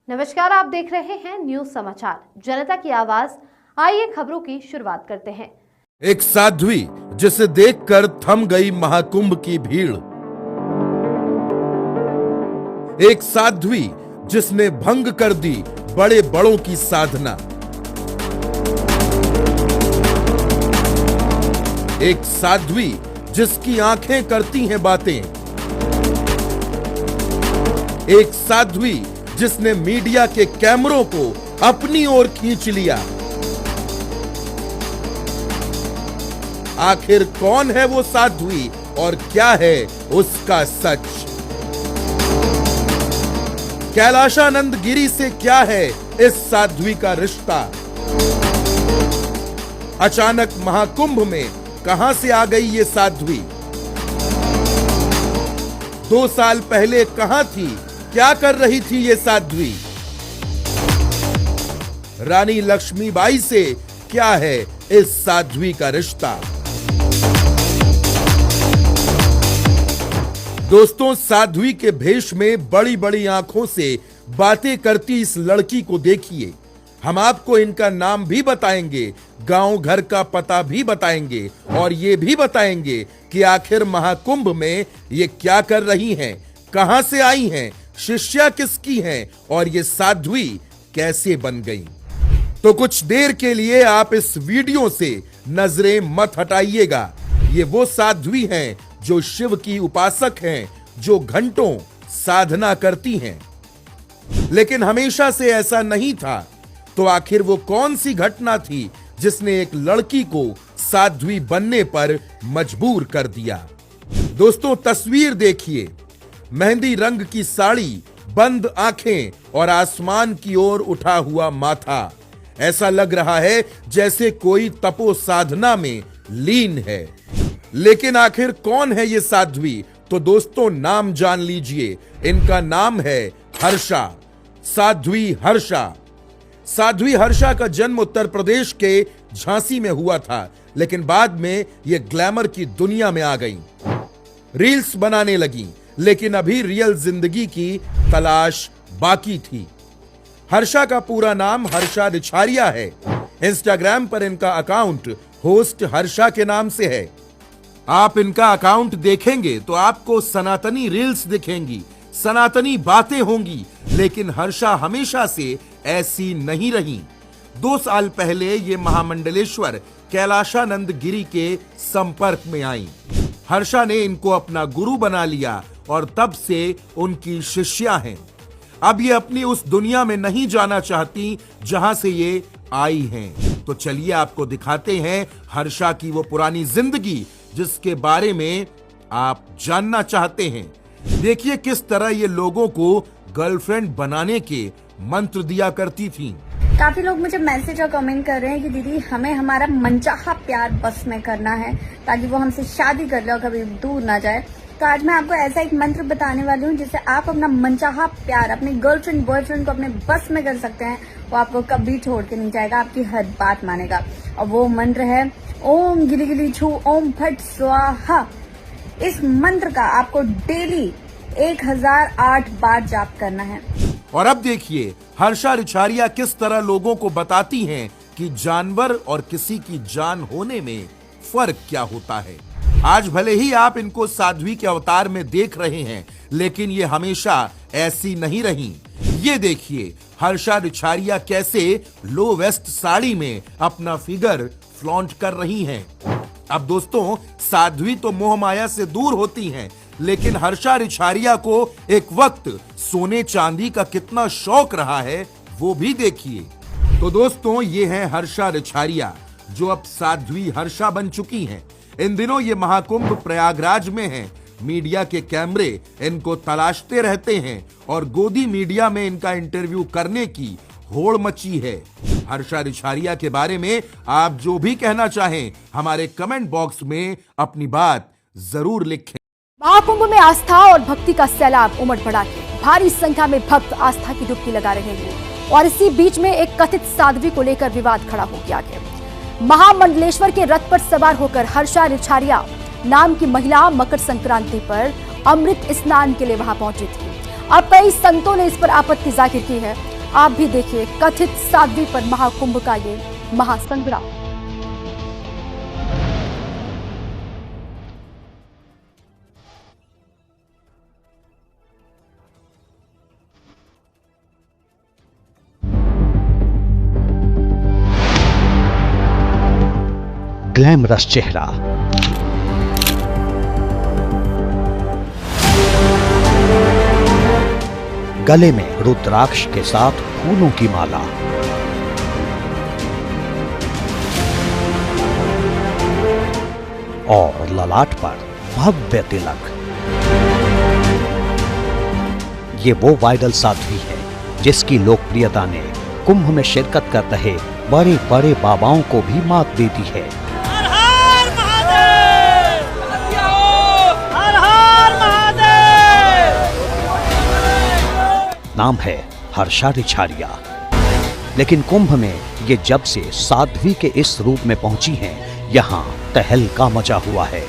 नमस्कार, आप देख रहे हैं न्यूज समाचार जनता की आवाज। आइए खबरों की शुरुआत करते हैं। एक साध्वी जिसे देखकर थम गई महाकुंभ की भीड़। एक साध्वी जिसने भंग कर दी बड़े बड़ों की साधना। एक साध्वी जिसकी आंखें करती हैं बातें। एक साध्वी जिसने मीडिया के कैमरों को अपनी ओर खींच लिया। आखिर कौन है वो साध्वी और क्या है उसका सच? कैलाशानंद गिरी से क्या है इस साध्वी का रिश्ता? अचानक महाकुंभ में कहां से आ गई ये साध्वी? 2 साल पहले कहां थी, क्या कर रही थी ये साध्वी? रानी लक्ष्मीबाई से क्या है इस साध्वी का रिश्ता? दोस्तों, साध्वी के भेष में बड़ी बड़ी आंखों से बातें करती इस लड़की को देखिए। हम आपको इनका नाम भी बताएंगे, गांव घर का पता भी बताएंगे और ये भी बताएंगे कि आखिर महाकुंभ में ये क्या कर रही हैं, कहां से आई हैं, शिष्या किसकी हैं और ये साध्वी कैसे बन गई। तो कुछ देर के लिए आप इस वीडियो से नजरें मत हटाइएगा। ये वो साध्वी हैं जो शिव की उपासक हैं, जो घंटों साधना करती हैं। लेकिन हमेशा से ऐसा नहीं था। तो आखिर वो कौन सी घटना थी जिसने एक लड़की को साध्वी बनने पर मजबूर कर दिया? दोस्तों, तस्वीर देखिए। मेहंदी रंग की साड़ी, बंद आंखें और आसमान की ओर उठा हुआ माथा। ऐसा लग रहा है जैसे कोई तपो साधना में लीन है। लेकिन आखिर कौन है ये साध्वी? तो दोस्तों, नाम जान लीजिए। इनका नाम है हर्षा, साध्वी हर्षा। साध्वी हर्षा का जन्म उत्तर प्रदेश के झांसी में हुआ था, लेकिन बाद में ये ग्लैमर की दुनिया में आ गई, रील्स बनाने लगी। लेकिन अभी रियल जिंदगी की तलाश बाकी थी। हर्षा का पूरा नाम हर्षा रिछारिया है। इंस्टाग्राम पर इनका अकाउंट होस्ट हर्षा के नाम से है। आप इनका अकाउंट देखेंगे तो आपको सनातनी रील्स दिखेंगी, सनातनी बातें होंगी। लेकिन हर्षा हमेशा से ऐसी नहीं रही। 2 साल पहले ये महामंडलेश्वर कैलाशानंद गिरी के संपर्क में आई। हर्षा ने इनको अपना गुरु बना लिया और तब से उनकी शिष्या हैं। अब ये अपनी उस दुनिया में नहीं जाना चाहती जहां से ये आई हैं। तो चलिए आपको दिखाते हैं हर्षा की वो पुरानी जिंदगी जिसके बारे में आप जानना चाहते हैं। देखिए किस तरह ये लोगों को गर्लफ्रेंड बनाने के मंत्र दिया करती थी। काफी लोग मुझे मैसेज और कमेंट कर रहे हैं कि दीदी हमें हमारा मनचाहा प्यार बस में करना है ताकि वो हमसे शादी कर ले और कभी दूर ना जाए। तो आज मैं आपको ऐसा एक मंत्र बताने वाली हूँ जिससे आप अपना मनचाहा प्यार अपने गर्लफ्रेंड बॉयफ्रेंड को अपने बस में कर सकते हैं। वो आपको कभी छोड़ के नहीं जाएगा, आपकी हर बात मानेगा। और वो मंत्र है ओम गिली गिली छू ओम फट स्वाहा। इस मंत्र का आपको डेली 1008 बार जाप करना है। और अब देखिए हर्षा रिछारिया किस तरह लोगों को बताती हैं कि जानवर और किसी की जान होने में फर्क क्या होता है। आज भले ही आप इनको साध्वी के अवतार में देख रहे हैं, लेकिन ये हमेशा ऐसी नहीं रही। ये देखिए हर्षा रिछारिया कैसे लो वेस्ट साड़ी में अपना फिगर फ्लॉन्ट कर रही हैं। अब दोस्तों, साध्वी तो मोह माया से दूर होती हैं, लेकिन हर्षा रिछारिया को एक वक्त सोने चांदी का कितना शौक रहा है वो भी देखिए। तो दोस्तों, ये हैं हर्षा रिछारिया जो अब साध्वी हर्षा बन चुकी हैं। इन दिनों ये महाकुंभ प्रयागराज में है। मीडिया के कैमरे इनको तलाशते रहते हैं और गोदी मीडिया में इनका इंटरव्यू करने की होड़ मची है। हर्षा रिछारिया के बारे में आप जो भी कहना चाहें हमारे कमेंट बॉक्स में अपनी बात जरूर लिखें। महाकुंभ में आस्था और भक्ति का सैलाब उमड़ पड़ा है। भारी संख्या में भक्त आस्था की डुबकी लगा रहे हैं और इसी बीच में एक कथित साध्वी को लेकर विवाद खड़ा हो गया है। महामंडलेश्वर के रथ पर सवार होकर हर्षा रिछारिया नाम की महिला मकर संक्रांति पर अमृत स्नान के लिए वहां पहुंची थी। अब कई संतों ने इस पर आपत्ति जाहिर की है। आप भी देखिए कथित साध्वी पर महाकुंभ का ये महासंग्राम। ग्लैमरस चेहरा, गले में रुद्राक्ष के साथ फूलों की माला, और ललाट पर भव्य तिलक। ये वो वायरल साध्वी है जिसकी लोकप्रियता ने कुंभ में शिरकत कर रहे बड़े बड़े बाबाओं को भी मात देती है। नाम है हर्षा रिछारिया। लेकिन कुंभ में ये जब से साध्वी के इस रूप में पहुंची हैं, यहां तहलका मचा हुआ है।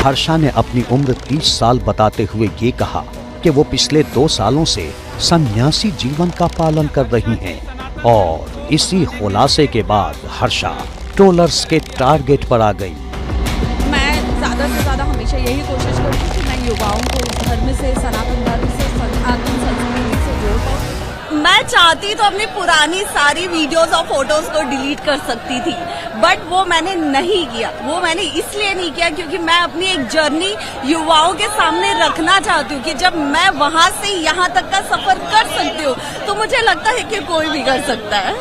हर्षा ने अपनी उम्र 30 साल बताते हुए ये कहा कि वो पिछले 2 सालों से सन्यासी जीवन का पालन कर रही हैं, और इसी खुलासे के बाद हर्षा ट्रोलर्स के टारगेट पर आ गई। ज़्यादा से ज़्यादा हमेशा यही कोशिश करती हूँ कि मैं युवाओं को इस धर्म से, सनातन धर्म से, सनातन संस्कृति से जोड़ पाऊँ। मैं चाहती तो अपनी पुरानी सारी वीडियोस और फोटोज को डिलीट कर सकती थी, बट वो मैंने नहीं किया। वो मैंने इसलिए नहीं किया क्योंकि मैं अपनी एक जर्नी युवाओं के सामने रखना चाहती हूँ कि जब मैं वहाँ से यहाँ तक का सफर कर सकती हूँ तो मुझे लगता है कि कोई भी कर सकता है।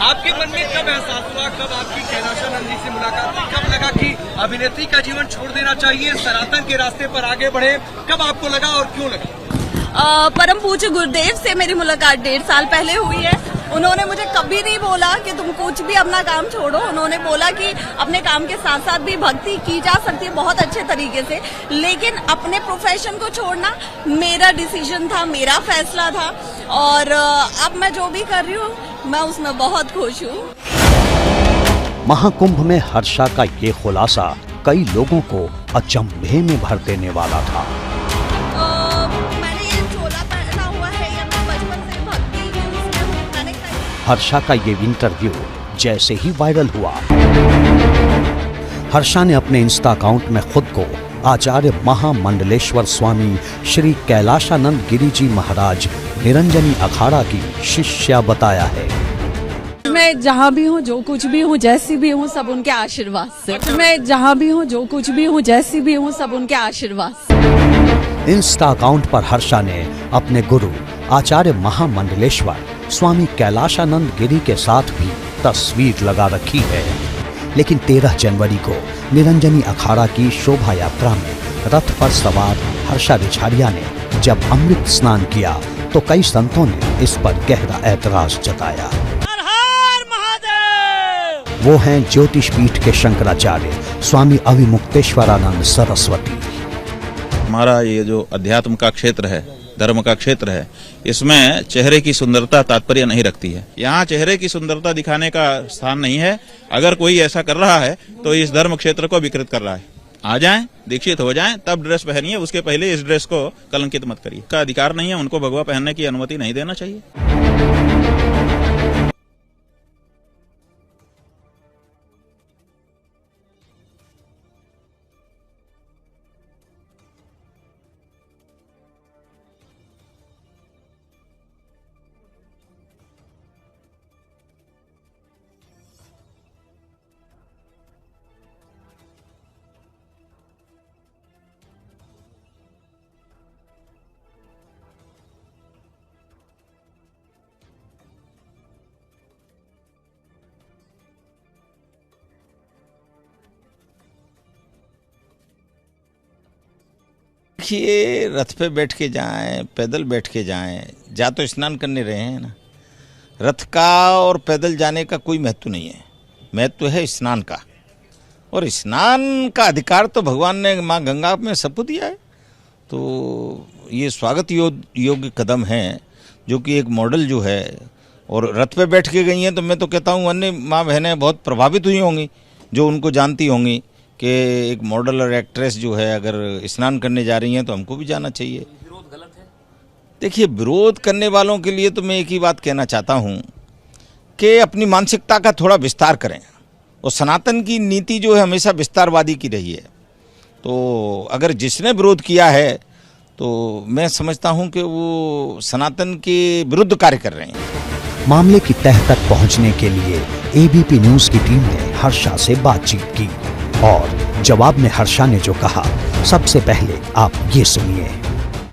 आपके मन में कब एहसास हुआ, कब आपकी कैलाशा नंद जी से मुलाकात हुई, कब लगा कि अभिनेत्री का जीवन छोड़ देना चाहिए, सनातन के रास्ते पर आगे बढ़े, कब आपको लगा और क्यों लगा? परम पूज्य गुरुदेव से मेरी मुलाकात 1.5 साल पहले हुई है। उन्होंने मुझे कभी नहीं बोला कि तुम कुछ भी अपना काम छोड़ो। उन्होंने बोला कि अपने काम के साथ साथ भी भक्ति की जा सकती है बहुत अच्छे तरीके से, लेकिन अपने प्रोफेशन को छोड़ना मेरा डिसीजन था, मेरा फैसला था, और अब मैं जो भी कर रही हूँ मैं उसमें बहुत खुश हूँ। महाकुंभ में हर्षा का ये खुलासा कई लोगों को अचंभे में भर देने वाला था। मैंने ये चोला पहना हुआ है, या मैं बचपन से भक्ति की उसमें हूँ। मैंने हर्षा का ये इंटरव्यू जैसे ही वायरल हुआ, हर्षा ने अपने इंस्टा अकाउंट में खुद को आचार्य महामंडलेश्वर स्वामी श्री कैलाशानंद गिरी जी महाराज निरंजनी अखाड़ा की शिष्या बताया है। मैं जहाँ भी हूँ, जो कुछ भी हूँ, जैसी भी हूँ, सब उनके आशीर्वाद से। मैं जहाँ भी हूँ, जो कुछ भी हूँ, जैसी भी हूँ, सब उनके आशीर्वाद से। इंस्टा अकाउंट पर हर्षा ने अपने गुरु आचार्य महामंडलेश्वर स्वामी कैलाशानंद गिरी के साथ भी तस्वीर लगा रखी है। लेकिन 13 जनवरी को निरंजनी अखाड़ा की शोभा यात्रा में रथ पर सवार हर्षा रिछारिया ने जब अमृत स्नान किया तो कई संतों ने इस पर गहरा ऐतराज जताया। वो हैं ज्योतिष पीठ के शंकराचार्य स्वामी अविमुक्तेश्वरानंद सरस्वती। हमारा ये जो अध्यात्म का क्षेत्र है, धर्म का क्षेत्र है, इसमें चेहरे की सुंदरता तात्पर्य नहीं रखती है। यहाँ चेहरे की सुंदरता दिखाने का स्थान नहीं है। अगर कोई ऐसा कर रहा है तो इस धर्म क्षेत्र को विकृत कर रहा है। आ जाएं, दीक्षित हो जाएं, तब ड्रेस पहनिए, उसके पहले इस ड्रेस को कलंकित मत करिए। का अधिकार नहीं है, उनको भगवा पहनने की अनुमति नहीं देना चाहिए। देखिए, रथ पे बैठ के जाएं, पैदल बैठ के जाएं, जा तो स्नान करने रहे हैं ना। रथ का और पैदल जाने का कोई महत्व नहीं है, महत्व है स्नान का। और स्नान का अधिकार तो भगवान ने माँ गंगा में सबको दिया है। तो ये स्वागत योग्य कदम है, जो कि एक मॉडल जो है। और रथ पे बैठ के गई हैं तो मैं तो कहता हूँ अन्य माँ बहनें बहुत प्रभावित हुई होंगी, जो उनको जानती होंगी कि एक मॉडल और एक्ट्रेस जो है अगर स्नान करने जा रही हैं तो हमको भी जाना चाहिए। विरोध गलत है? देखिए, विरोध करने वालों के लिए तो मैं एक ही बात कहना चाहता हूं कि अपनी मानसिकता का थोड़ा विस्तार करें। और सनातन की नीति जो है हमेशा विस्तारवादी की रही है। तो अगर जिसने विरोध किया है तो मैं समझता हूं कि वो सनातन के विरुद्ध कार्य कर रहे हैं। मामले की तह तक पहुंचने के लिए एबीपी न्यूज की टीम ने हर्षा से बातचीत की और जवाब में हर्षा ने जो कहा, सबसे पहले आप ये सुनिए।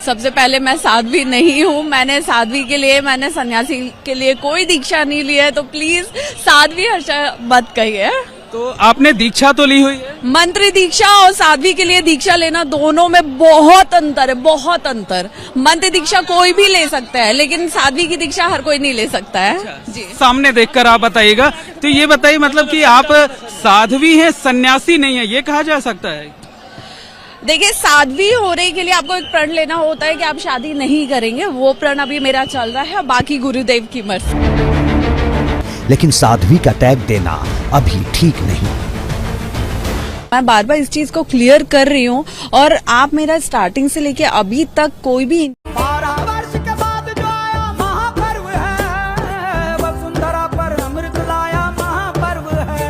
सबसे पहले मैं साध्वी नहीं हूँ। मैंने साध्वी के लिए, मैंने सन्यासी के लिए कोई दीक्षा नहीं ली है, तो प्लीज साध्वी हर्षा मत कहिए। तो आपने दीक्षा तो ली हुई है? मंत्री दीक्षा और साध्वी के लिए दीक्षा लेना, दोनों में बहुत अंतर है, बहुत अंतर। मंत्री दीक्षा कोई भी ले सकता है, लेकिन साध्वी की दीक्षा हर कोई नहीं ले सकता है। अच्छा, जी, सामने देखकर आप बताइएगा। तो ये बताइए, मतलब कि आप साध्वी हैं, सन्यासी नहीं है, ये कहा जा सकता है? देखिए, साध्वी होने के लिए आपको एक प्रण लेना होता है कि आप शादी नहीं करेंगे। वो प्रण अभी मेरा चल रहा है, बाकी गुरुदेव की मर्जी। लेकिन साध्वी का टैग देना अभी ठीक नहीं। मैं बार बार इस चीज को क्लियर कर रही हूँ, और आप मेरा स्टार्टिंग से लेके अभी तक कोई भी 12 वर्ष के बाद जो आया महापर्व है, वसुंधरा पर अमृत लाया महापर्व है।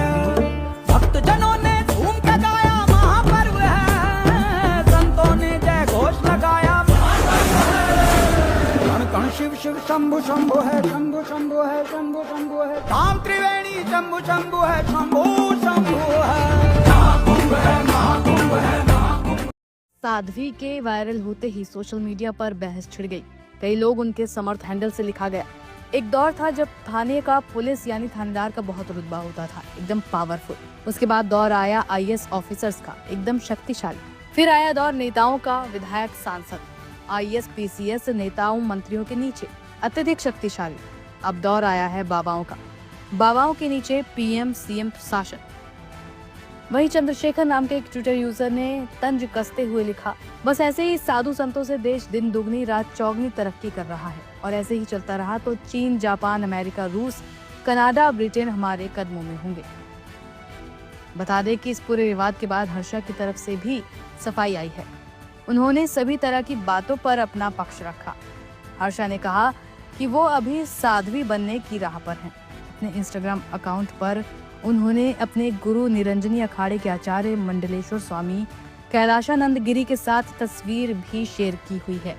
भक्त जनों ने झूम के गाया महापर्व है, संतों ने जय घोष लगाया। कण कण शिव शिव शंभु शंभु है, शंभु शंभु है, शंभु शंभु है। धाम त्रिवेणी शंभु शंभु है, शंभु शंभु है। साध्वी के वायरल होते ही सोशल मीडिया पर बहस छिड़ गई। कई लोग उनके समर्थ हैंडल से लिखा गया। एक दौर था जब थाने का पुलिस यानी थानेदार का बहुत रुतबा होता था, एकदम पावरफुल। उसके बाद दौर आया आईएएस ऑफिसर्स का, एकदम शक्तिशाली। फिर आया दौर नेताओं का, विधायक, सांसद। आईएएस पीसीएस नेताओं मंत्रियों के नीचे, अत्यधिक शक्तिशाली। अब दौर आया है बाबाओं का, बाबाओं के नीचे पीएम सीएम शासन। वही चंद्रशेखर नाम के एक ट्विटर यूजर ने तंज कसते हुए लिखा, बस ऐसे ही साधु संतों से देश दिन दुगनी रात चौगनी तरक्की कर रहा है, और ऐसे ही चलता रहा तो चीन, जापान, अमेरिका, रूस, कनाडा, ब्रिटेन हमारे कदमों में होंगे। बता दें कि इस पूरे विवाद के बाद हर्षा की तरफ से भी सफाई आई है। उन्होंने सभी तरह की बातों पर अपना पक्ष रखा। हर्षा ने कहा कि वो अभी साध्वी बनने की राह पर हैं। अपने इंस्टाग्राम अकाउंट पर उन्होंने अपने गुरु निरंजनी अखाड़े के आचार्य मंडलेश्वर स्वामी कैलाशानंद गिरी के साथ तस्वीर भी शेयर की हुई है।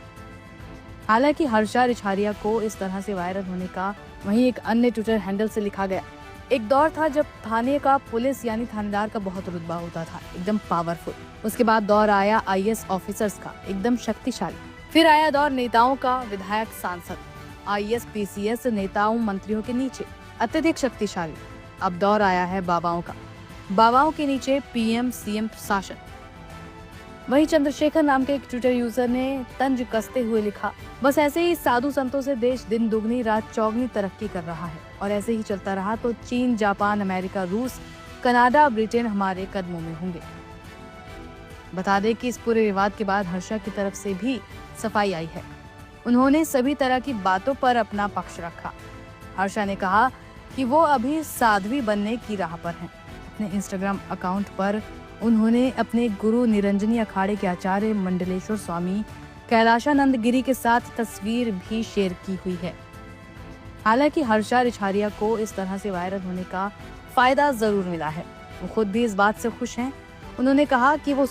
हालांकि हर्षा रिछारिया को इस तरह से वायरल होने का वहीं एक अन्य ट्विटर हैंडल से लिखा गया। एक दौर था जब थाने का पुलिस यानी थानेदार का बहुत रुतबा होता था, एकदम पावरफुल। उसके बाद दौर आया आईएएस ऑफिसर्स का, एकदम शक्तिशाली। फिर आया दौर नेताओं का, विधायक, सांसद। आईएएस पीसीएस नेताओं मंत्रियों के नीचे, अत्यधिक शक्तिशाली। अब दौर आया है बाबाओं का, बाबाओं के नीचे पीएम सीएम शासन। वही चंद्रशेखर नाम के एक ट्विटर यूजर ने तंज कसते हुए लिखा, बस ऐसे ही साधु संतों से देश दिन दुगनी रात चौगनी तरक्की कर रहा है, और ऐसे ही चलता रहा तो चीन, जापान, अमेरिका, रूस, कनाडा, ब्रिटेन हमारे कदमों में होंगे। बता दें कि इस पूरे विवाद के बाद हर्षा की तरफ से भी सफाई आई है। उन्होंने सभी तरह की बातों पर अपना पक्ष रखा। हर्षा ने कहा कि वो अभी साध्वी बनने की राह पर हैं। अपने इंस्टाग्राम अकाउंट पर उन्होंने अपने गुरु निरंजनी अखाड़े के आचार्य मंडलेश्वर स्वामी कैलाशानंद गिरी के साथ तस्वीर भी शेयर की हुई है। हालांकि हर्षा रिछारिया को इस तरह से वायरल होने का फायदा जरूर मिला है। वो खुद भी इस बात से खुश हैं। उन्होंने कहा कि वो